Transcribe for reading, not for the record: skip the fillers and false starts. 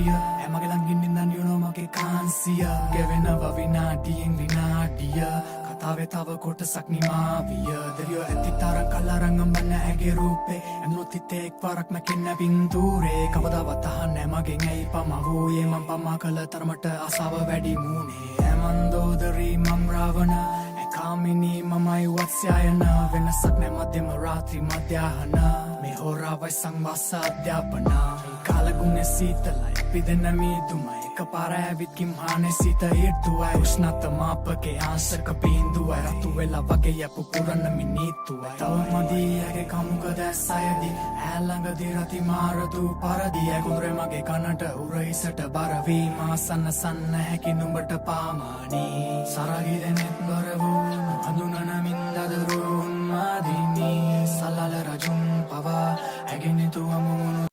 රාත්‍රිය ඇමගේ ළඟින් ඉඳන් you know මගේ කාන්සිය ගෙවෙනවා විනාඩියෙන් විනාඩිය කතාවේ තව කොටසක් නිමාවිය දෙවියෝ ඇති තරම් කලරං අඹන ඇගේ රූපේ ඇනොත් හිතේ එක්වරක් මැකෙන්න පින්තූරේ කවදාවත් අහන්නේ මගෙන් ඇයි පමා වූයේ මං පමා කළ තරමට ආසාව වැඩි මුනේ ඇමන්දෝදරී මම් රාවණ කාමිනී මමයි වත්ස්යායන වෙනසක් නැ මධ්‍යම රාත්‍රී මධ්‍යාහන මේ හෝරාවයි සංවාස අධ්‍යාපන කාලගුණේ සීතලයි පිදෙන මීදුමයි එකපාර ඇවිත් කිම්හානේ සිත ඊර්තුවයි උෂ්ණත මාපකේ ආංශක බිඳුවයි රතු වෙලා වගේ යපු පුරන මිනිත්තුවයි තව මදී ඇගේ කමුක දැස්සයදී ඈළඟදී රති මාරදු පරදී ඇගුරේ මගේ කනට උරහිසට බර වී මා සන්න සන්න හැකි නුඹට පාමානී සරගි දෙනෙත් බර වූ අඳුනන මින්දදරුන් මාදිනී සලල රජුන් පවා ඇගෙන තුවමුණු